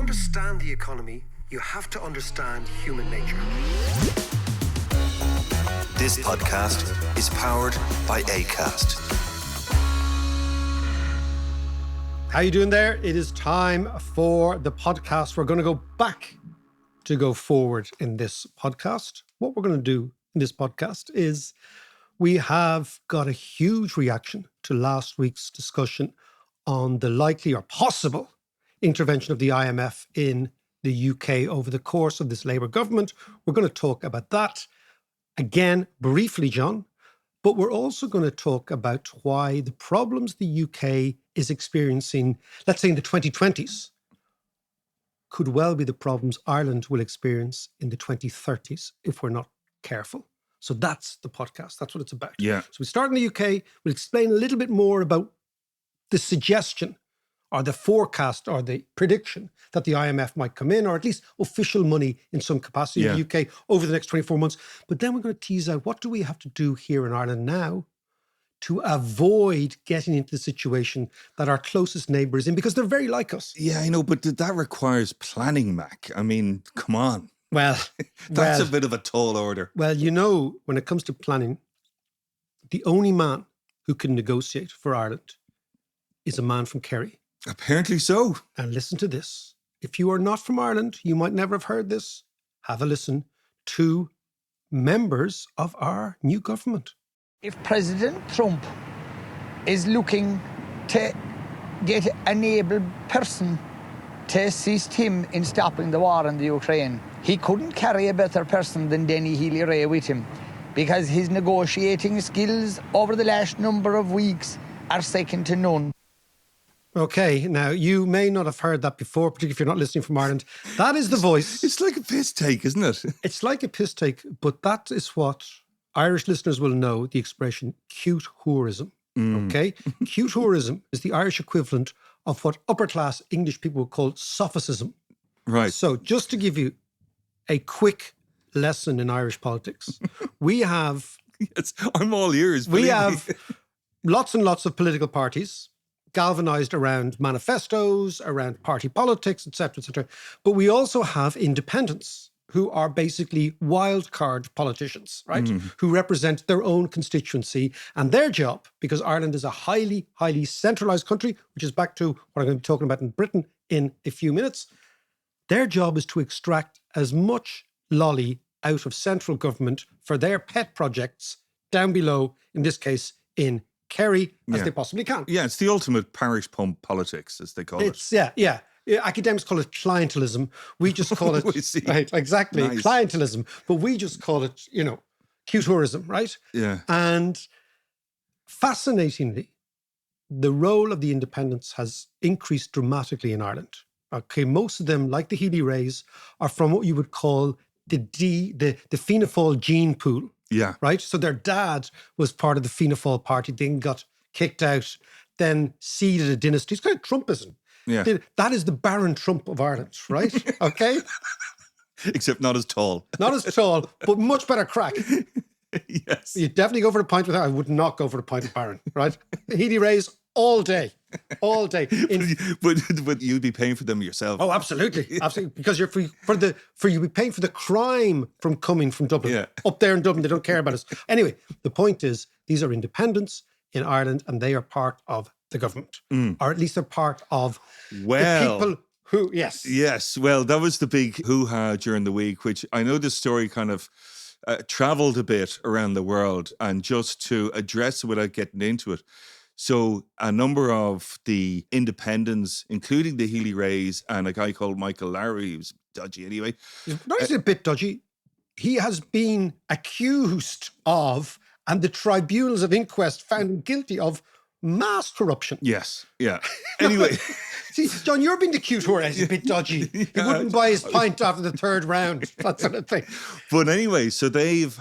understand the economy, you have to understand human nature. This podcast is powered by Acast. How you doing there? It is time for the podcast. We're going to go back to go forward in this podcast. What we're going to do in this podcast is we have got a huge reaction to last week's discussion on the likely or possible intervention of the IMF in the UK over the course of this Labour government. We're going to talk about that again briefly, John, but we're also going to talk about why the problems the UK is experiencing, let's say in the 2020s, could well be the problems Ireland will experience in the 2030s if we're not careful. So that's the podcast. That's what it's about. Yeah. So we start in the UK. We'll explain a little bit more about the suggestion or the forecast or the prediction that the IMF might come in, or at least official money in some capacity in the UK over the next 24 months. But then we're going to tease out, what do we have to do here in Ireland now to avoid getting into the situation that our closest neighbour is in, because they're very like us. Yeah, I know, but that requires planning, Mac. I mean, come on. Well, That's a bit of a tall order. Well, you know, when it comes to planning, the only man who can negotiate for Ireland is a man from Kerry. Apparently so. And listen to this. If you are not from Ireland, you might never have heard this. Have a listen to members of our new government. If President Trump is looking to get an able person to assist him in stopping the war in the Ukraine, he couldn't carry a better person than Denny Healy-Rae with him, because his negotiating skills over the last number of weeks are second to none. Okay, now you may not have heard that before, particularly if you're not listening from Ireland. That is the voice. It's like a piss take, isn't it? It's like a piss take, but that is what Irish listeners will know, the expression cute whorism. Okay? Cute whorism is the Irish equivalent of what upper class English people would call sophicism. Right. So just to give you a quick lesson in Irish politics, we have... Yes, I'm all ears. We have lots and lots of political parties galvanised around manifestos, around party politics, etc., etc. But we also have independents who are basically wildcard politicians, right? Who represent their own constituency, and their job, because Ireland is a highly, highly centralised country, which is back to what I'm going to be talking about in Britain in a few minutes, their job is to extract as much lolly out of central government for their pet projects down below, in this case, in Kerry, as they possibly can. Yeah, it's the ultimate parish pump politics, as they call it. Yeah. Academics call it clientelism. We just call it, We see. right, exactly, Nice. clientelism. But we just call it, cute tourism, right? Yeah. And fascinatingly, the role of the independents has increased dramatically in Ireland. Okay, most of them, like the Healy-Raes, are from what you would call the Fianna Fáil gene pool. Yeah. Right? So their dad was part of the Fianna Fáil party, then got kicked out, then seeded a dynasty. It's kind of Trumpism. Yeah. That is the Baron Trump of Ireland, right? Okay? Except not as tall. Not as tall, but much better crack. Yes. You definitely go for the pint with that. I would not go for the pint with Baron, right? Healy-Raes all day. All day. But you'd be paying for them yourself. Oh, absolutely. Absolutely. Because you'll be paying for the crime from coming from Dublin. Yeah. Up there in Dublin, they don't care about us. Anyway, the point is, these are independents in Ireland, and they are part of the government. Or at least they're part of the people who, yes. Yes, well, that was the big hoo-ha during the week, which I know this story kind of travelled a bit around the world, and just to address it without getting into it. So a number of the independents, including the Healy-Raes and a guy called Michael Lowry, he was dodgy anyway. Not just a bit dodgy. He has been accused of, and the tribunals of inquest found him guilty of, mass corruption. Yes, yeah. Anyway. See, John, you're being the cute whore. He's a bit dodgy. He wouldn't buy his pint after the third round, that sort of thing. But anyway, so they've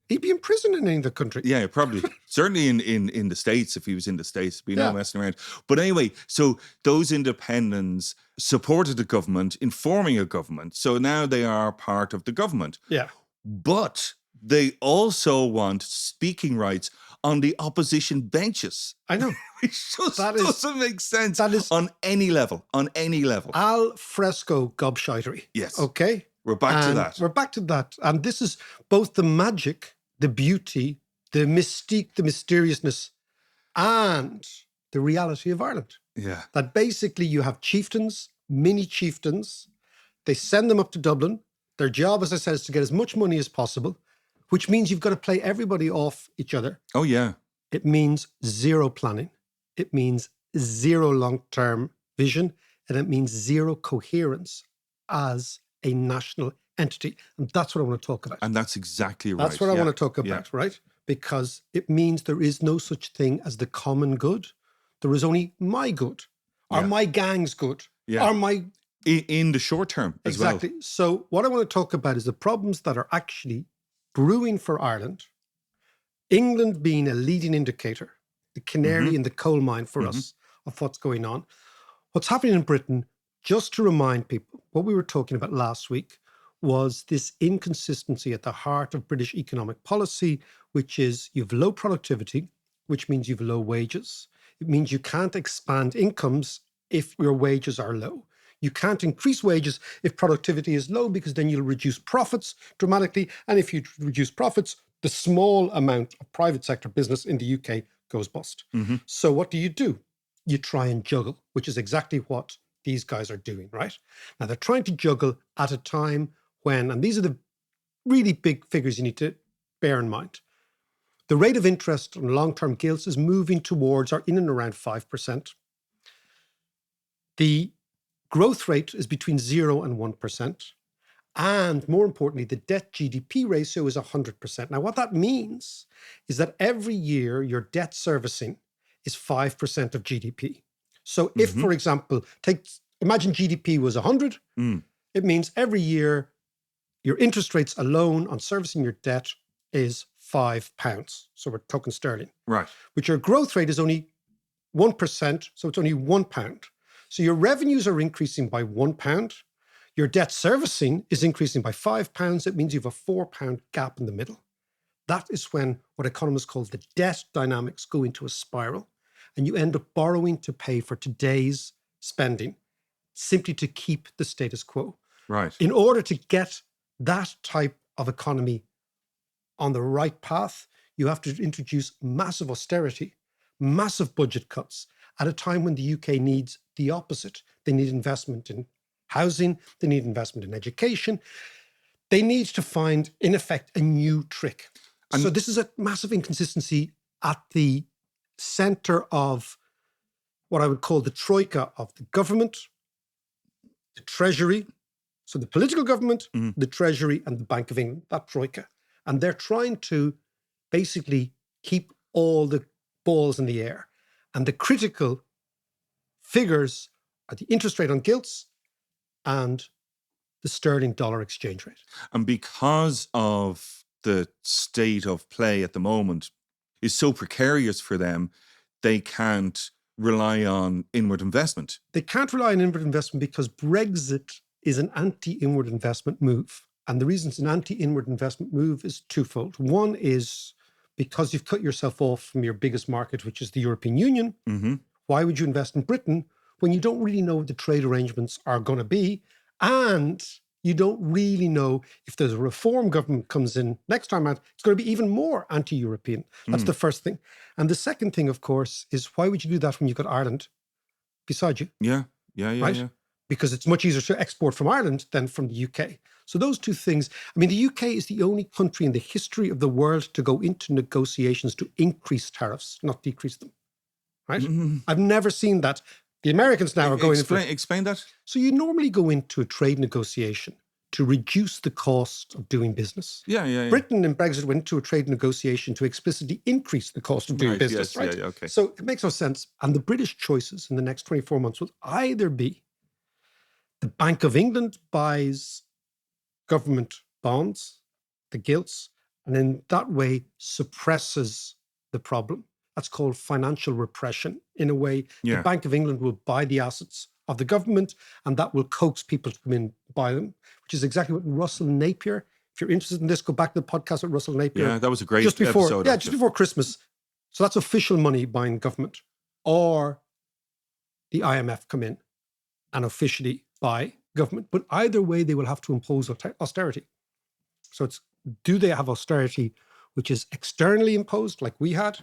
He'd be in prison in any other country. Yeah, probably. Certainly in the States, if he was in the States, be no messing around. But anyway, so those independents supported the government in forming a government. So now they are part of the government. Yeah. But they also want speaking rights on the opposition benches. I know. It just doesn't make sense that is on any level. On any level. Al fresco gobshitery. Yes. Okay? We're back to that. We're back to that. And this is both the magic, the beauty, the mystique, the mysteriousness, and the reality of Ireland. Yeah. That basically you have chieftains, mini chieftains. They send them up to Dublin. Their job, as I said, is to get as much money as possible, which means you've got to play everybody off each other. Oh, yeah. It means zero planning. It means zero long-term vision. And it means zero coherence as a national entity. And that's what I want to talk about. And that's exactly right. That's what I Yeah. want to talk about, right? Because it means there is no such thing as the common good. There is only my good, or my gang's good, or my... In the short term as well. Exactly. So what I want to talk about is the problems that are actually brewing for Ireland, England being a leading indicator, the canary in the coal mine for us of what's going on. What's happening in Britain, just to remind people, what we were talking about last week was this inconsistency at the heart of British economic policy, which is you've low productivity, which means you've low wages. It means you can't expand incomes if your wages are low. You can't increase wages if productivity is low, because then you'll reduce profits dramatically. And if you reduce profits, the small amount of private sector business in the UK goes bust. So what do? You try and juggle, which is exactly what these guys are doing, right? Now, they're trying to juggle at a time when, and these are the really big figures you need to bear in mind, the rate of interest on long-term gilts is moving towards or in and around 5%. The growth rate is between 0 and 1%. And more importantly, the debt GDP ratio is 100%. Now, what that means is that every year your debt servicing is 5% of GDP. So if, for example, imagine GDP was 100, it means every year your interest rates alone on servicing your debt is £5. So we're talking sterling. Right. But your growth rate is only 1%, so it's only £1. So your revenues are increasing by £1. Your debt servicing is increasing by £5. It means you have a £4 gap in the middle. That is when what economists call the debt dynamics go into a spiral, and you end up borrowing to pay for today's spending, simply to keep the status quo. Right. In order to get that type of economy on the right path, you have to introduce massive austerity, massive budget cuts at a time when the UK needs the opposite. They need investment in housing. They need investment in education. They need to find, in effect, a new trick. So this is a massive inconsistency at the center of what I would call the troika of the government, the Treasury, so the political government, the Treasury and the Bank of England, that troika. And they're trying to basically keep all the balls in the air. And the critical figures are the interest rate on gilts and the sterling dollar exchange rate. And because of the state of play at the moment is so precarious for them, they can't rely on inward investment. They can't rely on inward investment because Brexit is an anti-inward investment move. And the reason it's an anti-inward investment move is twofold. One is because you've cut yourself off from your biggest market, which is the European Union. Why would you invest in Britain when you don't really know what the trade arrangements are going to be? And you don't really know if there's a reform government comes in next time out, it's going to be even more anti-European. That's the first thing. And the second thing, of course, is why would you do that when you've got Ireland beside you? Yeah. Right? Because it's much easier to export from Ireland than from the UK. So those two things, I mean, the UK is the only country in the history of the world to go into negotiations to increase tariffs, not decrease them. Right? I've never seen that. The Americans now are going Explain that. So you normally go into a trade negotiation to reduce the cost of doing business. Yeah. Britain in Brexit went to a trade negotiation to explicitly increase the cost of doing business, yes, right? Yeah, okay. So it makes no sense. And the British choices in the next 24 months will either be the Bank of England buys government bonds, the gilts, and in that way suppresses the problem. That's called financial repression. In a way, the Bank of England will buy the assets of the government, and that will coax people to come in and buy them, which is exactly what Russell Napier, if you're interested in this, go back to the podcast with Russell Napier. Yeah, that was a great episode. Actually. Just before Christmas, So that's official money buying government. Or the IMF come in and officially buy government. But either way, they will have to impose austerity. So it's, do they have austerity which is externally imposed like we had?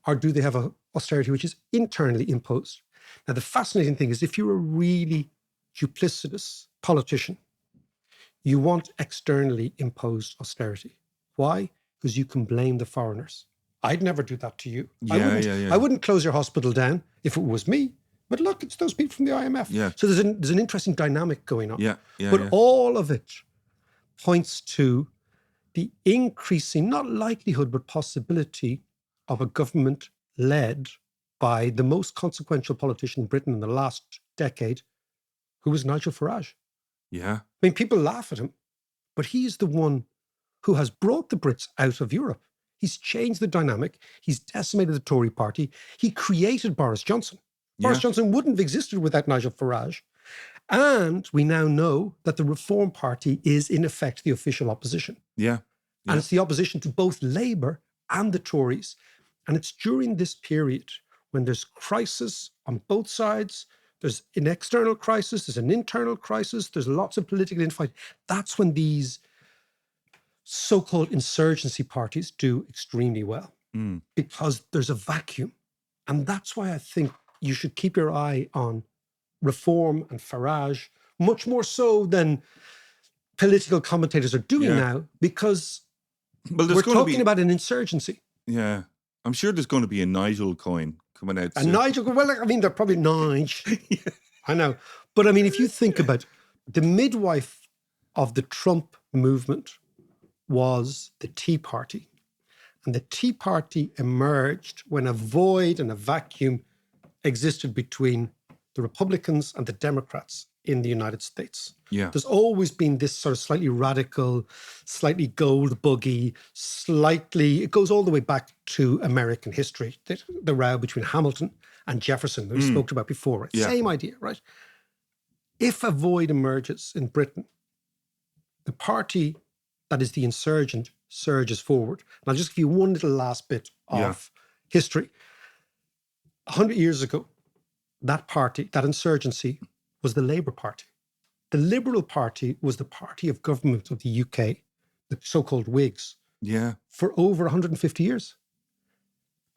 Or do they have a austerity which is internally imposed? Now, the fascinating thing is if you're a really duplicitous politician, you want externally imposed austerity. Why? Because you can blame the foreigners. I'd never do that to you. I wouldn't close your hospital down if it was me. But look, it's those people from the IMF. Yeah. So there's an interesting dynamic going on. But all of it points to the increasing, not likelihood, but possibility of a government led by the most consequential politician in Britain in the last decade, who was Nigel Farage. Yeah. I mean, people laugh at him, but he's the one who has brought the Brits out of Europe. He's changed the dynamic. He's decimated the Tory party. He created Boris Johnson. Boris Johnson wouldn't have existed without Nigel Farage. And we now know that the Reform Party is, in effect, the official opposition. Yeah. And it's the opposition to both Labour and the Tories. And it's during this period when there's crisis on both sides, there's an external crisis, there's an internal crisis, there's lots of political infight. That's when these so-called insurgency parties do extremely well because there's a vacuum. And that's why I think you should keep your eye on Reform and Farage, much more so than political commentators are doing now, because we're talking about an insurgency. Yeah. I'm sure there's going to be a Nigel coin coming out soon. And Nigel, well, I mean, they're probably Nigel. I know. But I mean, if you think about the midwife of the Trump movement was the Tea Party. And the Tea Party emerged when a void and a vacuum existed between the Republicans and the Democrats in the United States. Yeah. There's always been this sort of slightly radical, slightly gold buggy, it goes all the way back to American history, the row between Hamilton and Jefferson that we spoke about before. Right? Same idea, right? If a void emerges in Britain, the party that is the insurgent surges forward. And I'll just give you one little last bit of history. 100 years ago, that party, that insurgency, was the Labour Party. The Liberal Party was the party of government of the UK, the so-called Whigs, for over 150 years.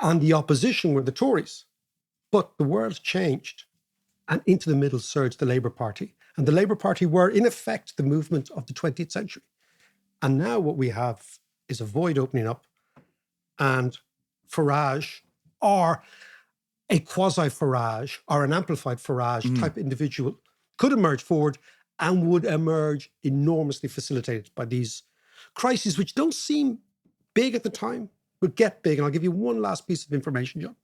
And the opposition were the Tories. But the world changed, and into the middle surged the Labour Party. And the Labour Party were, in effect, the movement of the 20th century. And now what we have is a void opening up, and Farage, or a quasi-Farage or an amplified Farage type individual could emerge forward and would emerge enormously facilitated by these crises, which don't seem big at the time, but get big. And I'll give you one last piece of information, John.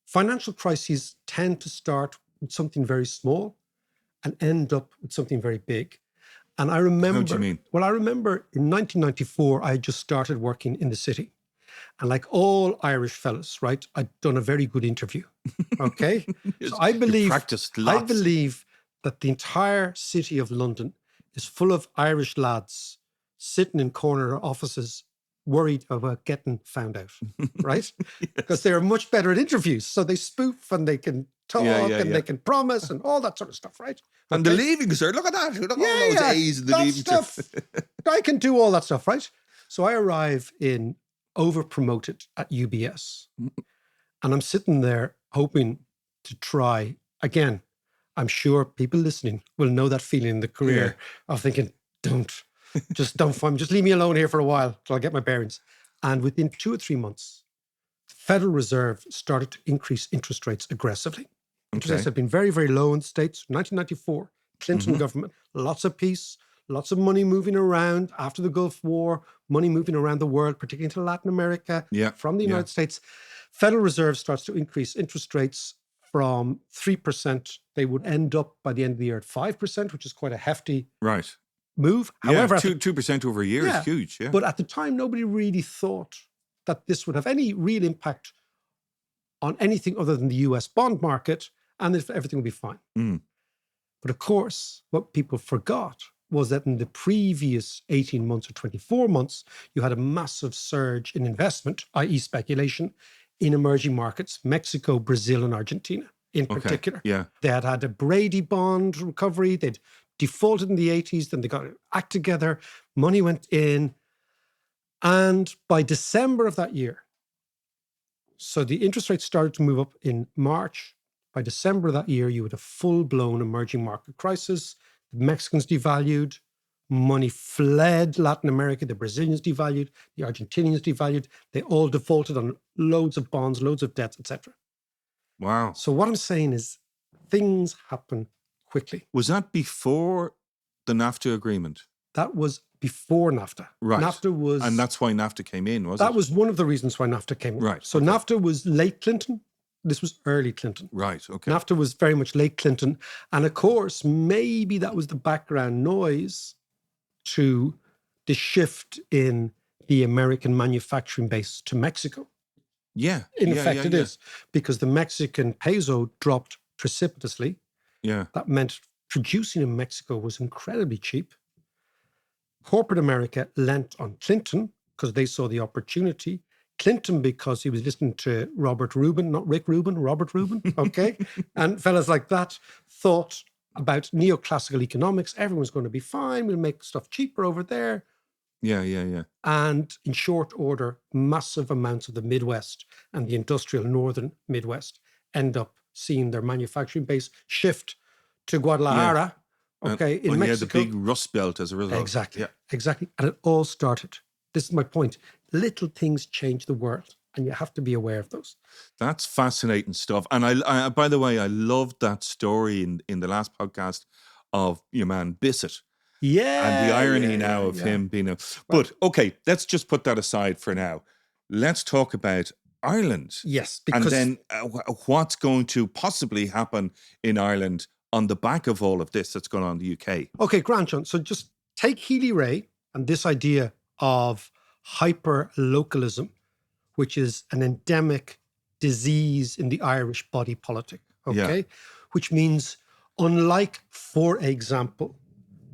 Financial crises tend to start with something very small and end up with something very big. And I remember... How do you mean? Well, I remember in 1994, I had just started working in the city. And like all Irish fellas, right, I'd done a very good interview, okay? So I believe that the entire city of London is full of Irish lads sitting in corner offices worried about getting found out, right? Because they're much better at interviews. So they spoof and they can talk and they can promise and all that sort of stuff, right? And the leaving cert, look at that. Look at all those A's in the leaving stuff. I can do all that stuff, right? So I arrive in over-promoted at UBS. And I'm sitting there hoping to try, again, I'm sure people listening will know that feeling in the career of thinking, just leave me alone here for a while till I get my bearings. And within 2 or 3 months, the Federal Reserve started to increase interest rates aggressively. Interest rates have been very, very low in the States. 1994, Clinton government, lots of peace, lots of money moving around after the Gulf War, money moving around the world, particularly into Latin America, from the United States. Federal Reserve starts to increase interest rates from 3%. They would end up by the end of the year at 5%, which is quite a hefty move. However, 2% over a year is huge. Yeah. But at the time, nobody really thought that this would have any real impact on anything other than the US bond market and if everything would be fine. But of course, what people forgot was that in the previous 18 months or 24 months, you had a massive surge in investment, i.e. speculation, in emerging markets, Mexico, Brazil, and Argentina in particular. Yeah. They had had a Brady bond recovery. They'd defaulted in the 80s. Then they got an act together. Money went in. And by December of that year, so the interest rates started to move up in March. By December of that year, you had a full-blown emerging market crisis. The Mexicans devalued. Money fled Latin America. The Brazilians devalued. The Argentinians devalued. They all defaulted on loads of bonds, loads of debts, etc. Wow. So what I'm saying is things happen quickly. Was that before the NAFTA agreement? That was before NAFTA. Right. NAFTA was... And that's why NAFTA came in, was it? That was one of the reasons why NAFTA came in. Right, So okay. NAFTA was late Clinton. This was early Clinton. Right, okay. NAFTA was very much late Clinton. And of course, maybe that was the background noise to the shift in the American manufacturing base to Mexico. Yeah. In yeah, effect, yeah, it is, because the Mexican peso dropped precipitously. Yeah. That meant producing in Mexico was incredibly cheap. Corporate America lent on Clinton because they saw the opportunity. Clinton, because he was listening to Robert Rubin, not Rick Rubin, Robert Rubin, okay? And fellas like that thought about neoclassical economics. Everyone's going to be fine. We'll make stuff cheaper over there. Yeah, yeah, yeah. And in short order, massive amounts of the Midwest and the industrial northern Midwest end up seeing their manufacturing base shift to Guadalajara, okay, in Yeah, the Mexico. big Rust Belt as a result. Exactly, Yeah. exactly. And it all started. This is my point. Little things change the world, and you have to be aware of those. That's fascinating stuff. And I by the way, I loved that story in the last podcast of your man Bissett. Yeah. And the irony now of him being a... But, okay, let's just put that aside for now. Let's talk about Ireland. Yes, because... And then what's going to possibly happen in Ireland on the back of all of this that's going on in the UK. Okay, Grant, John. So just take Healy-Rae and this idea of hyper-localism, which is an endemic disease in the Irish body politic, okay? Yeah. Which means, unlike, for example,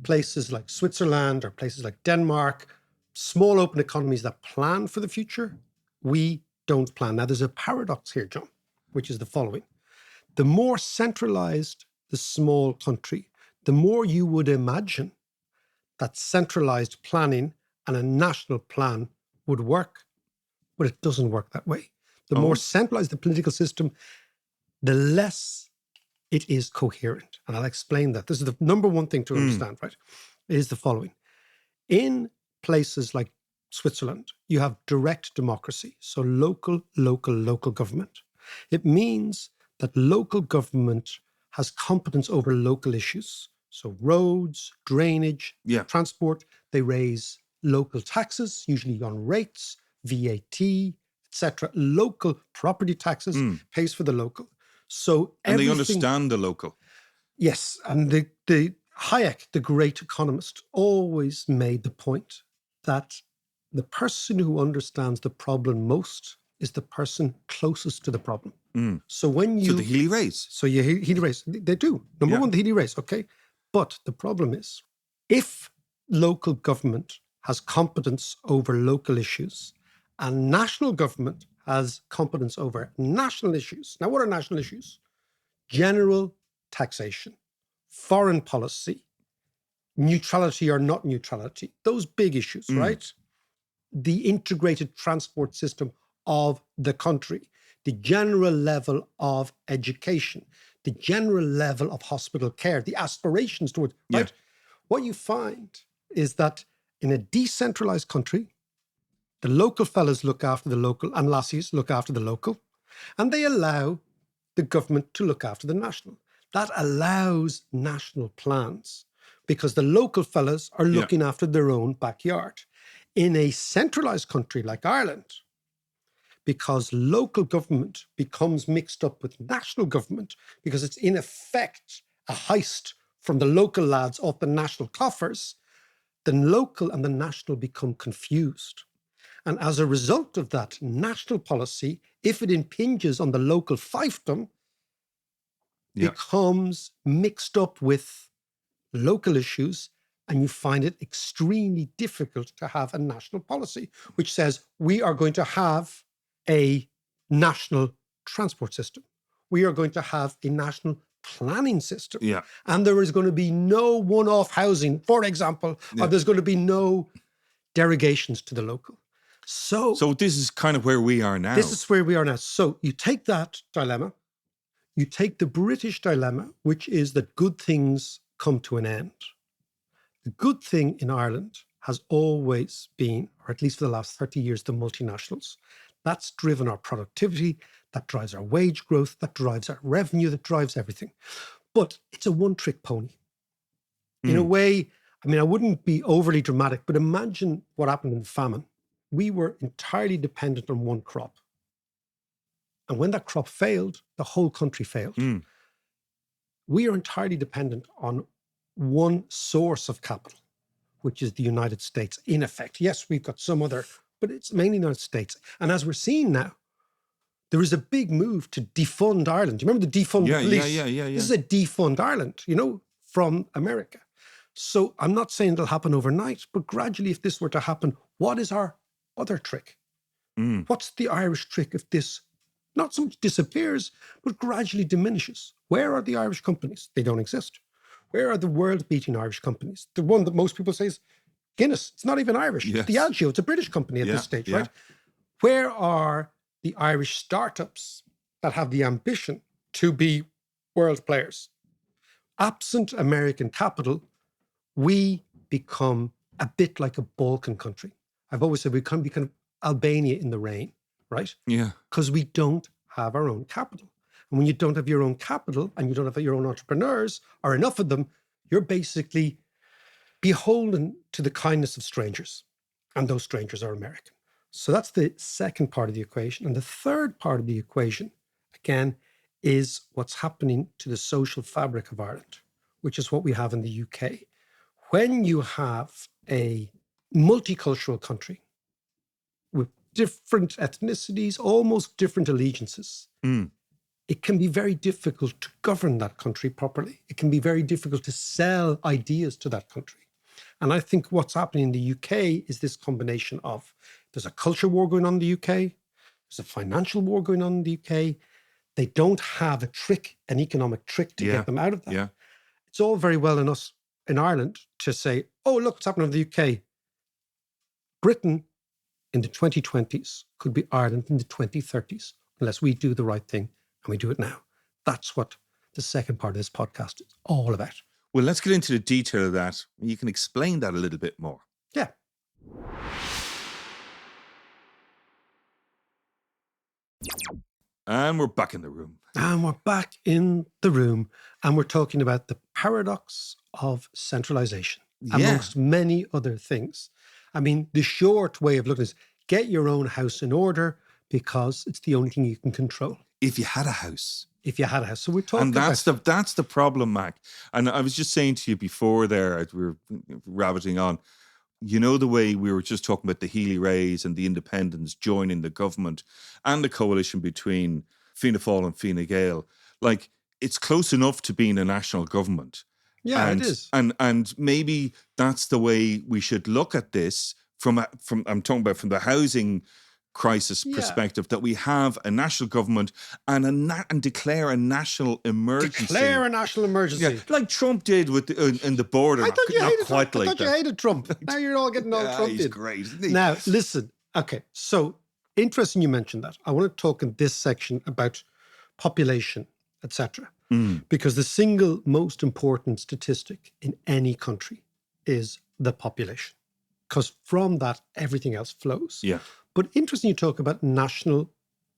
places like Switzerland or places like Denmark, small open economies that plan for the future, we don't plan. Now, there's a paradox here, John, which is the following. The more centralized the small country, the more you would imagine that centralized planning and a national plan would work. But it doesn't work that way. The more centralized the political system, the less it is coherent. And I'll explain that. This is the number one thing to understand, right? It is the following. In places like Switzerland, you have direct democracy. So local government. It means that local government has competence over local issues. So roads, drainage, transport, they raise local taxes, usually on rates, VAT, etc. Local property taxes pays for the local. So and they understand the local. Yes, and the Hayek, the great economist, always made the point that the person who understands the problem most is the person closest to the problem. So when you... So the Healy-Raes. So you Healy-Raes, they do. Number one, the Healy-Raes, okay? But the problem is, if local government has competence over local issues and national government has competence over national issues. Now, what are national issues? General taxation, foreign policy, neutrality or not neutrality, those big issues, right? The integrated transport system of the country, the general level of education, the general level of hospital care, the aspirations towards, right? What you find is that in a decentralized country, the local fellas look after the local and lassies look after the local, and they allow the government to look after the national. That allows national plans because the local fellas are looking after their own backyard. In a centralized country like Ireland, because local government becomes mixed up with national government because it's in effect a heist from the local lads off the national coffers, the local and the national become confused. And as a result of that, national policy, if it impinges on the local fiefdom, becomes mixed up with local issues and you find it extremely difficult to have a national policy which says we are going to have a national transport system. We are going to have a national planning system. Yeah. And there is going to be no one-off housing, for example, or there's going to be no derogations to the local. So this is kind of where we are now. This is where we are now. So you take that dilemma, you take the British dilemma, which is that good things come to an end. The good thing in Ireland has always been, or at least for the last 30 years, the multinationals. That's driven our productivity, that drives our wage growth, that drives our revenue, that drives everything. But it's a one-trick pony. In a way, I mean, I wouldn't be overly dramatic, but imagine what happened in the famine. We were entirely dependent on one crop. And when that crop failed, the whole country failed. We are entirely dependent on one source of capital, which is the United States, in effect. Yes, we've got some other, but it's mainly the United States. And as we're seeing now, there is a big move to defund Ireland. Do you remember the defund the police? Yeah. This is a defund Ireland, from America. So I'm not saying it'll happen overnight, but gradually, if this were to happen, what is our other trick? What's the Irish trick if this not so much disappears, but gradually diminishes? Where are the Irish companies? They don't exist. Where are the world-beating Irish companies? The one that most people say is Guinness. It's not even Irish. Yes. It's Diageo. It's a British company at this stage, right? Where are the Irish startups that have the ambition to be world players? Absent American capital, we become a bit like a Balkan country. I've always said we can be kind of Albania in the rain, right? Yeah. Because we don't have our own capital. And when you don't have your own capital and you don't have your own entrepreneurs or enough of them, you're basically beholden to the kindness of strangers. And those strangers are American. So that's the second part of the equation. And the third part of the equation, again, is what's happening to the social fabric of Ireland, which is what we have in the UK. When you have a multicultural country with different ethnicities, almost different allegiances, it can be very difficult to govern that country properly. It can be very difficult to sell ideas to that country. And I think what's happening in the UK is this combination of there's a culture war going on in the UK, there's a financial war going on in the UK. They don't have an economic trick to get them out of that. Yeah. It's all very well in us in Ireland to say, oh, look what's happening in the UK. Britain in the 2020s could be Ireland in the 2030s, unless we do the right thing and we do it now. That's what the second part of this podcast is all about. Well, let's get into the detail of that. You can explain that a little bit more. Yeah. And we're back in the room. And we're back in the room and we're talking about the paradox of centralization, amongst many other things. I mean, the short way of looking is get your own house in order because it's the only thing you can control. If you had a house. If you had a house. So we're talking and that's the problem, Mac. And I was just saying to you before there, as we were rabbiting on, the way we were just talking about the Healy Rays and the independents joining the government and the coalition between Fianna Fáil and Fine Gael, like it's close enough to being a national government. Yeah, it is. And maybe that's the way we should look at this from I'm talking about from the housing crisis perspective, that we have a national government and declare a national emergency. Declare a national emergency. Yeah, like Trump did with in the border. I thought you hated Trump. Like I thought you hated Trump. Now you're all getting all Trump he's in. Great, isn't he? Now, listen. Okay, so interesting you mentioned that. I want to talk in this section about population, etc. Because the single most important statistic in any country is the population. Because from that, everything else flows. Yeah. But interesting you talk about national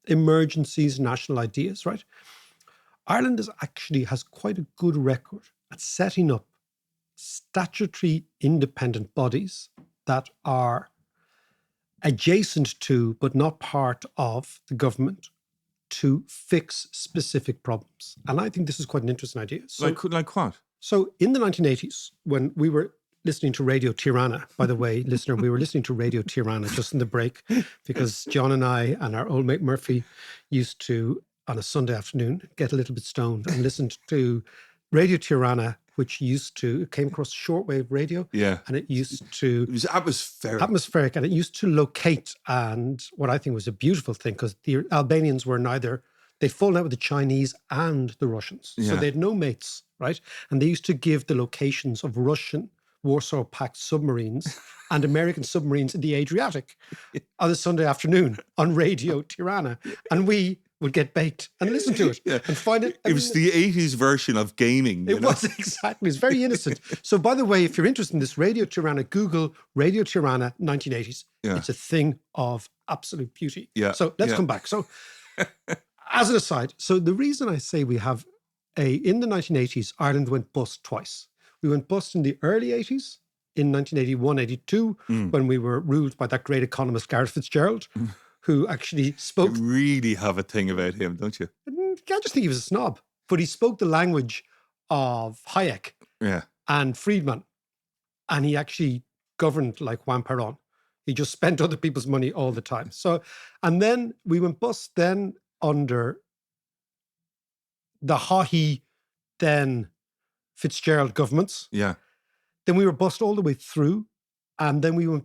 emergencies, national ideas, right? Ireland has quite a good record at setting up statutory independent bodies that are adjacent to, but not part of, the government to fix specific problems. And I think this is quite an interesting idea. So, like what? So in the 1980s, when we were listening to Radio Tirana, by the way, listener, we were listening to Radio Tirana just in the break because John and I and our old mate Murphy used to, on a Sunday afternoon, get a little bit stoned and listen to Radio Tirana, which it came across shortwave radio, Yeah. and it used to It was atmospheric. atmospheric, and it used to locate, and what I think was a beautiful thing, because the Albanians were they'd fallen out with the Chinese and the Russians. So Yeah. they had no mates, right? And they used to give the locations of Russian Warsaw Pact submarines and American submarines in the Adriatic on a Sunday afternoon on Radio Tirana. And we would get baked and listen to it and find it. It was the 80s version of gaming. It was exactly. It's very innocent. So, by the way, if you're interested in this, Radio Tirana, Google Radio Tirana 1980s. Yeah. It's a thing of absolute beauty. Yeah. So let's Yeah. come back. So, as an aside, so the reason I say we have in the 1980s, Ireland went bust twice. We went bust in the early 80s, in 1981, 82, when we were ruled by that great economist, Gareth Fitzgerald, who actually spoke. You really have a thing about him, don't you? I just think he was a snob, but he spoke the language of Hayek Yeah. and Friedman, and he actually governed like Juan Perón. He just spent other people's money all the time. So, and then we went bust then under the Haughey, then Fitzgerald governments. Yeah. Then we were bust all the way through, and then we were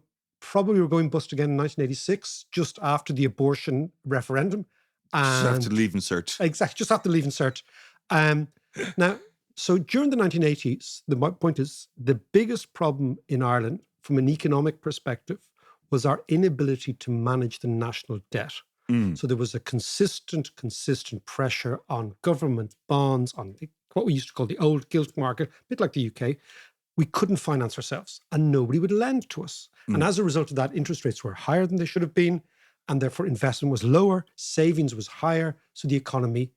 going bust again in 1986, just after the abortion referendum. Just And have to leave and search. exactly, just after leaving cert. Now, so during the 1980s, my point is the biggest problem in Ireland from an economic perspective was our inability to manage the national debt. So there was a consistent pressure on government bonds, on what we used to call the old gilt market, a bit like the UK. We couldn't finance ourselves and nobody would lend to us. And as a result of that, interest rates were higher than they should have been. And therefore investment was lower, savings was higher. So the economy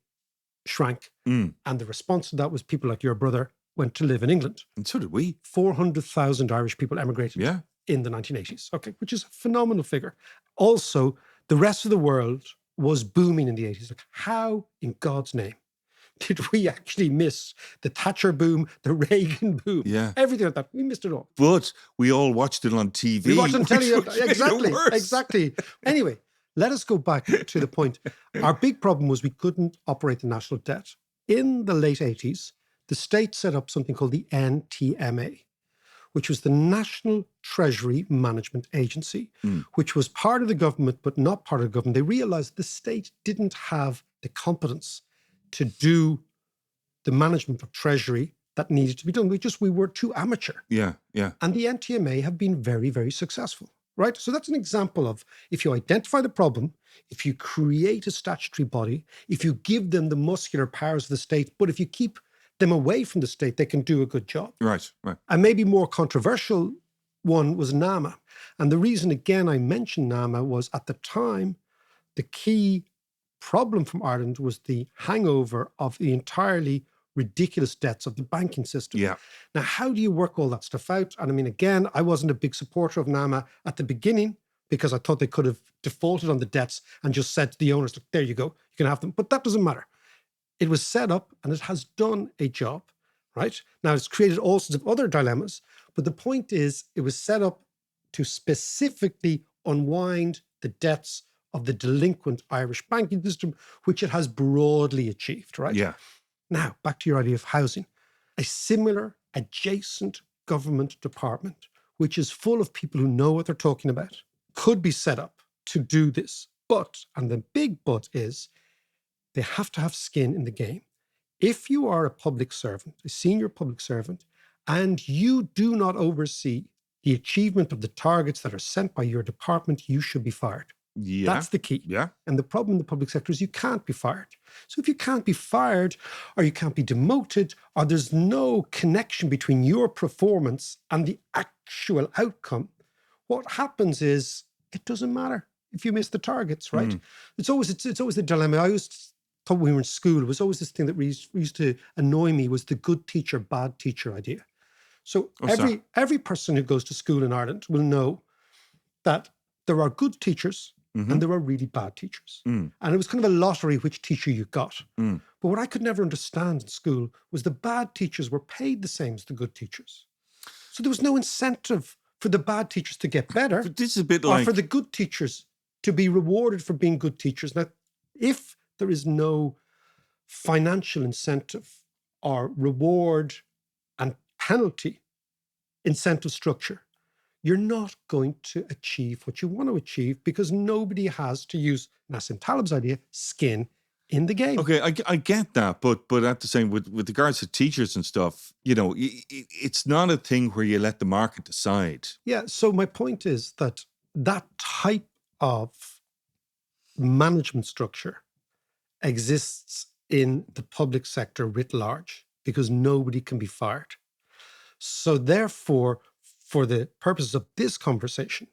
shrank. And the response to that was people like your brother went to live in England. And so did we. 400,000 Irish people emigrated Yeah. in the 1980s. Okay, which is a phenomenal figure. Also, the rest of the world was booming in the 80s. Like, how in God's name did we actually miss the Thatcher boom, the Reagan boom, Yeah. everything like that? We missed it all. But we all watched it on TV. We watched on telly. which made it Exactly, worse. exactly. Anyway, let us go back to the point. Our big problem was we couldn't operate the national debt. In the late 80s, the state set up something called the NTMA, which was the National Treasury Management Agency, which was part of the government, but not part of the government. They realized the state didn't have the competence to do the management of treasury that needed to be done. We were too amateur. Yeah. Yeah. And the NTMA have been very, very successful, right? So that's an example of if you identify the problem, if you create a statutory body, if you give them the muscular powers of the state, but if you keep them away from the state, they can do a good job. Right. Right. A maybe more controversial one was NAMA. And the reason, again, I mentioned NAMA was at the time, the key problem from Ireland was the hangover of the entirely ridiculous debts of the banking system. Yeah. Now, how do you work all that stuff out? And I mean, again, I wasn't a big supporter of NAMA at the beginning because I thought they could have defaulted on the debts and just said to the owners, look, there you go, you can have them. But that doesn't matter. It was set up and it has done a job, right? Now, it's created all sorts of other dilemmas. But the point is, it was set up to specifically unwind the debts of the delinquent Irish banking system, which it has broadly achieved, right? Yeah. Now, back to your idea of housing. A similar adjacent government department, which is full of people who know what they're talking about, could be set up to do this. But, and the big but is, they have to have skin in the game. If you are a public servant, a senior public servant, and you do not oversee the achievement of the targets that are set by your department, you should be fired. Yeah. That's the key. Yeah. And the problem in the public sector is you can't be fired. So if you can't be fired or you can't be demoted or there's no connection between your performance and the actual outcome, what happens is it doesn't matter if you miss the targets, right? It's always the dilemma. I always thought when we were in school, it was always this thing that used to annoy me was the good teacher, bad teacher idea. So every person who goes to school in Ireland will know that there are good teachers and there are really bad teachers. And it was kind of a lottery which teacher you got. But what I could never understand in school was the bad teachers were paid the same as the good teachers. So there was no incentive for the bad teachers to get better But this is a bit or like for the good teachers to be rewarded for being good teachers. Now, if there is no financial incentive or reward and penalty incentive structure, you're not going to achieve what you want to achieve because nobody has, to use Nassim Taleb's idea, skin in the game. Okay, I get that, but at the same, with regards to teachers and stuff, it's not a thing where you let the market decide. Yeah, so my point is that type of management structure exists in the public sector writ large because nobody can be fired. So therefore, for the purposes of this conversation,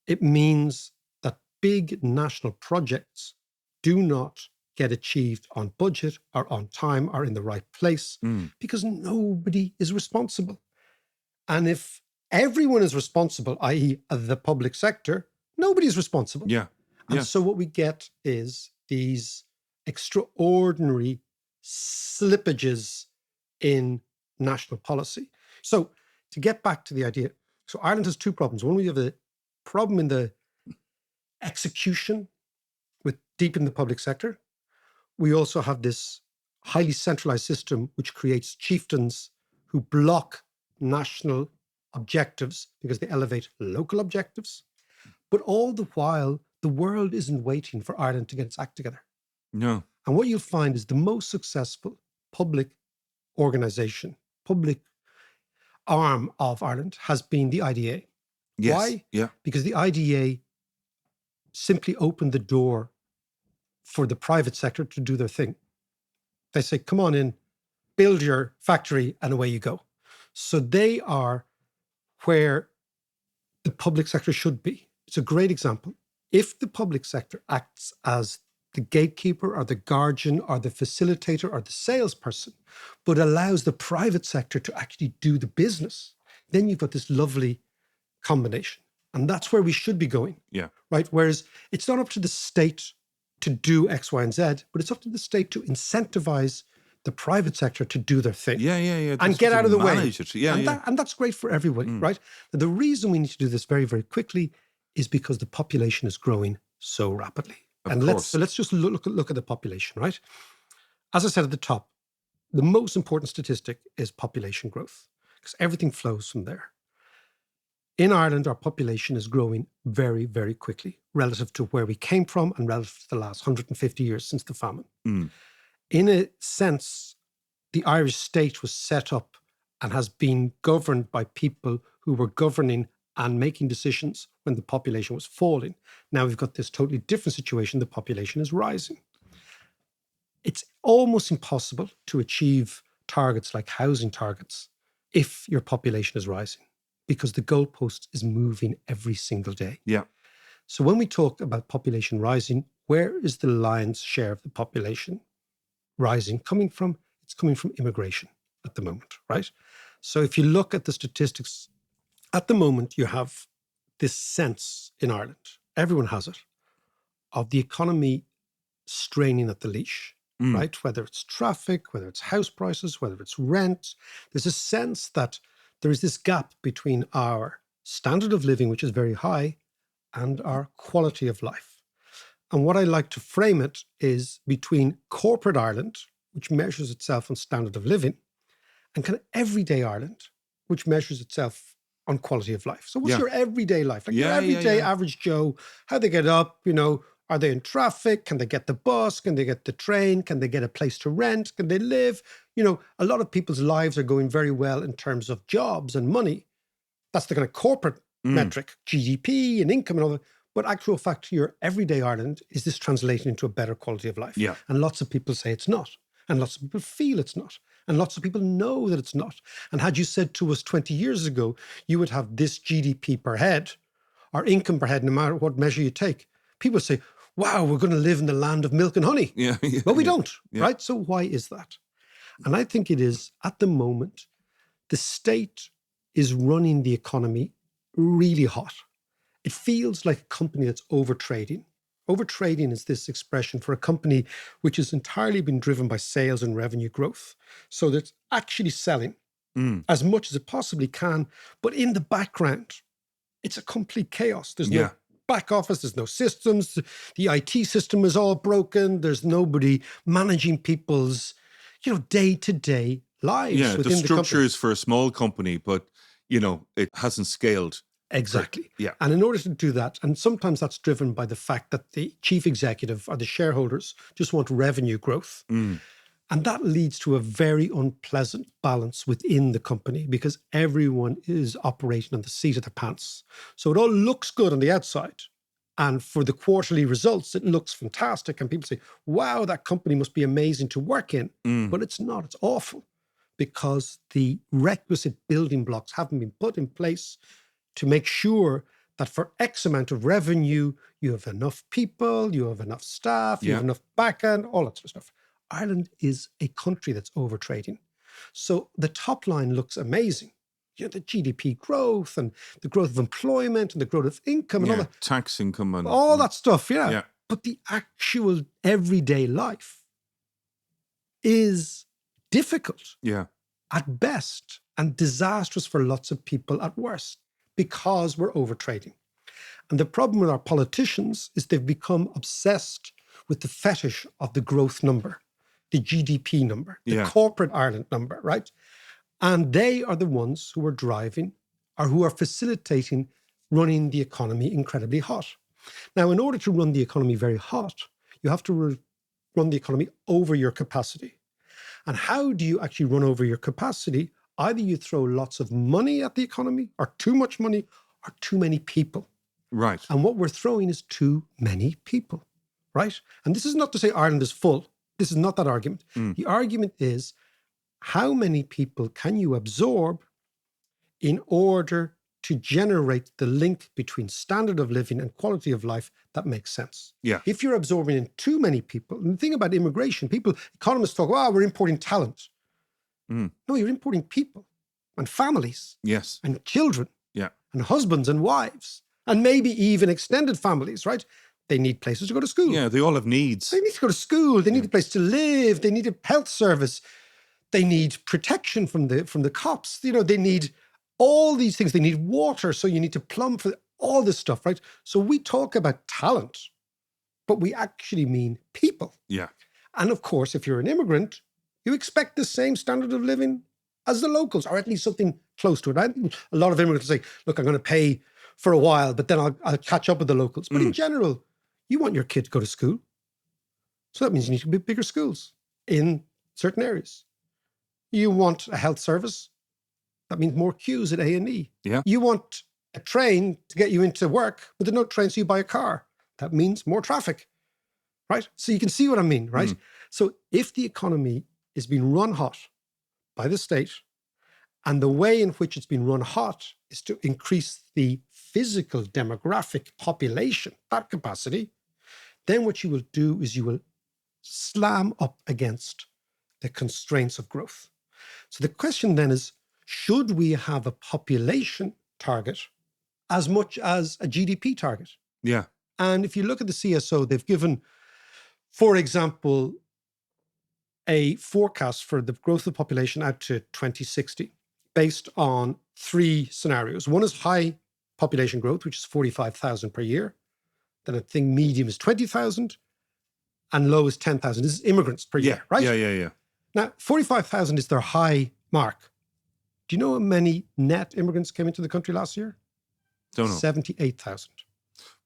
it means that big national projects do not get achieved on budget or on time or in the right place because nobody is responsible. And if everyone is responsible, i.e. the public sector, nobody's responsible. Yeah. And so what we get is these extraordinary slippages in national policy. So to get back to the idea, so Ireland has two problems. One, we have a problem in the execution with deep in the public sector. We also have this highly centralized system which creates chieftains who block national objectives because they elevate local objectives. But all the while, the world isn't waiting for Ireland to get its act together. No. And what you'll find is the most successful public organization, public arm of Ireland has been the IDA. Yes. Why? Yeah. Because the IDA simply opened the door for the private sector to do their thing. They say, come on in, build your factory, and away you go. So they are where the public sector should be. It's a great example. If the public sector acts as the gatekeeper or the guardian or the facilitator or the salesperson, but allows the private sector to actually do the business, then you've got this lovely combination. And that's where we should be going. Yeah. Right? Whereas it's not up to the state to do X, Y, and Z, but it's up to the state to incentivize the private sector to do their thing. Yeah. And get out of the way. It. Yeah, and that's great for everybody, right? And the reason we need to do this very, very quickly is because the population is growing so rapidly. Let's just look at the population, right? As I said at the top, the most important statistic is population growth because everything flows from there. In Ireland, our population is growing very, very quickly relative to where we came from and relative to the last 150 years since the famine. In a sense, the Irish state was set up and has been governed by people who were governing and making decisions when the population was falling. Now we've got this totally different situation. The population is rising. It's almost impossible to achieve targets like housing targets if your population is rising because the goalpost is moving every single day. Yeah. So when we talk about population rising, where is the lion's share of the population rising coming from? It's coming from immigration at the moment, right? So if you look at the statistics, at the moment you have this sense in Ireland, everyone has it, of the economy straining at the leash, right? Whether it's traffic, whether it's house prices, whether it's rent, there's a sense that there is this gap between our standard of living, which is very high, and our quality of life. And what I like to frame it is between corporate Ireland, which measures itself on standard of living, and kind of everyday Ireland, which measures itself on quality of life. So what's your everyday life? Like your everyday average Joe, how they get up, are they in traffic? Can they get the bus? Can they get the train? Can they get a place to rent? Can they live? A lot of people's lives are going very well in terms of jobs and money. That's the kind of corporate metric, GDP and income and all that. But actual fact, your everyday Ireland, is this translating into a better quality of life? Yeah. And lots of people say it's not. And lots of people feel it's not. And lots of people know that it's not. And had you said to us 20 years ago, you would have this GDP per head or income per head, no matter what measure you take, people would say, wow, we're going to live in the land of milk and honey. But we don't, right? So why is that? And I think it is, at the moment, the state is running the economy really hot. It feels like a company that's overtrading. Overtrading is this expression for a company which has entirely been driven by sales and revenue growth. So that's actually selling as much as it possibly can. But in the background, it's a complete chaos. There's no back office, there's no systems. The IT system is all broken. There's nobody managing people's, day-to-day lives Yeah, the within the structure company. is for a small company, but, it hasn't scaled. Exactly. Yeah. And in order to do that, and sometimes that's driven by the fact that the chief executive or the shareholders just want revenue growth. Mm. And that leads to a very unpleasant balance within the company because everyone is operating on the seat of their pants. So it all looks good on the outside. And for the quarterly results, it looks fantastic. And people say, wow, that company must be amazing to work in. Mm. But it's not, it's awful because the requisite building blocks haven't been put in place to make sure that for X amount of revenue, you have enough people, you have enough staff, you have Yeah. enough backend, all that sort of stuff. Ireland is a country that's overtrading. So the top line looks amazing. The GDP growth and the growth of employment and the growth of income and Yeah, tax income and all that stuff, Yeah. But the actual everyday life is difficult Yeah. at best and disastrous for lots of people at worst because we're overtrading. And the problem with our politicians is they've become obsessed with the fetish of the growth number, the GDP number, the Yeah. corporate Ireland number, right? And they are the ones who are driving or who are facilitating running the economy incredibly hot. Now, in order to run the economy very hot, you have to run the economy over your capacity. And how do you actually run over your capacity? Either you throw lots of money at the economy, or too much money, or too many people. Right. And what we're throwing is too many people, right? And this is not to say Ireland is full. This is not that argument. The argument is how many people can you absorb in order to generate the link between standard of living and quality of life that makes sense. Yeah. If you're absorbing in too many people, and the thing about immigration, economists talk, we're importing talent. Mm. No, you're importing people and families Yes. and children Yeah. and husbands and wives and maybe even extended families, right? They need places to go to school. Yeah, they all have needs. They need to go to school. They need a place to live. They need a health service. They need protection from the cops. They need all these things. They need water. So you need to plumb for all this stuff, right? So we talk about talent, but we actually mean people. Yeah. And of course, if you're an immigrant, you expect the same standard of living as the locals, or at least something close to it. A lot of immigrants say, look, I'm going to pay for a while, but then I'll catch up with the locals. But in general, you want your kid to go to school. So that means you need to build bigger schools in certain areas. You want a health service. That means more queues at A&E. Yeah. You want a train to get you into work, but there's no train, so you buy a car. That means more traffic, right? So you can see what I mean, right? So if the economy is being run hot by the state, and the way in which it's been run hot is to increase the physical demographic population, that capacity, then what you will do is you will slam up against the constraints of growth. So the question then is, should we have a population target as much as a GDP target? Yeah. And if you look at the CSO, they've given, for example, a forecast for the growth of the population out to 2060 based on 3 scenarios. One is high population growth, which is 45,000 per year. Then I think medium is 20,000 and low is 10,000. This is immigrants per year, right? Yeah. Now, 45,000 is their high mark. Do you know how many net immigrants came into the country last year? Don't know. 78,000.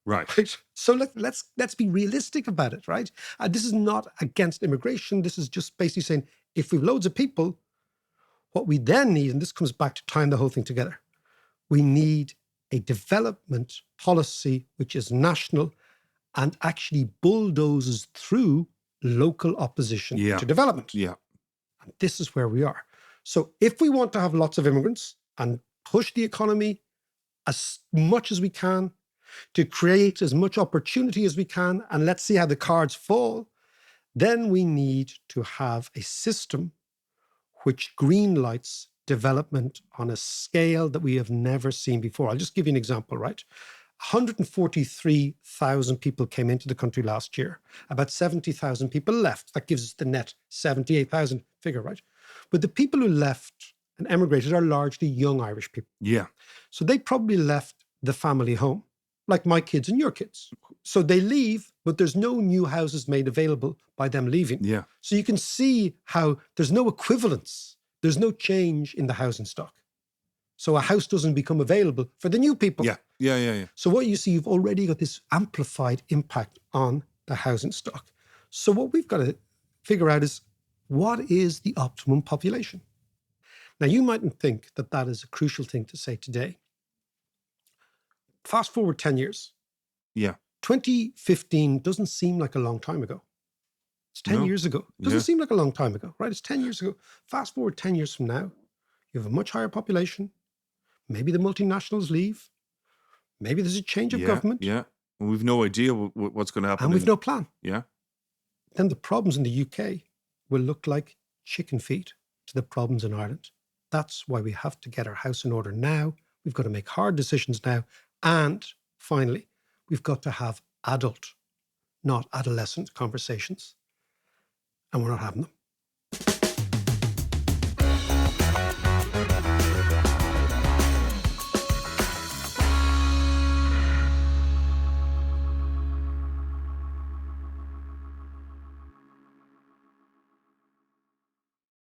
Right. Right? So let's be realistic about it, right? This is not against immigration. This is just basically saying, if we've loads of people, what we then need, and this comes back to tying the whole thing together, we need a development policy which is national and actually bulldozes through local opposition to development. Yeah. And this is where we are. So if we want to have lots of immigrants and push the economy as much as we can to create as much opportunity as we can, and let's see how the cards fall, then we need to have a system which greenlights development on a scale that we have never seen before. I'll just give you an example, right? 143,000 people came into the country last year. About 70,000 people left. That gives us the net 78,000 figure, right? But the people who left and emigrated are largely young Irish people. Yeah. So they probably left the family home, like my kids and your kids. So they leave, but there's no new houses made available by them leaving. Yeah. So you can see how there's no equivalence there's no change in the housing stock. So a house doesn't become available for the new people. Yeah. So what you see, you've already got this amplified impact on the housing stock. So what we've got to figure out is, what is the optimum population? Now, you mightn't think that that is a crucial thing to say today. Fast forward 10 years. Yeah. 2015 doesn't seem like a long time ago. It's 10 years ago. Doesn't seem like a long time ago, right? It's 10 years ago. Fast forward 10 years from now, you have a much higher population. Maybe the multinationals leave. Maybe there's a change of government. Yeah. And we've no idea what's going to happen. And we've no plan. Yeah. Then the problems in the UK will look like chicken feet to the problems in Ireland. That's why we have to get our house in order now. We've got to make hard decisions now. And finally, we've got to have adult, not adolescent conversations. And we're not having them.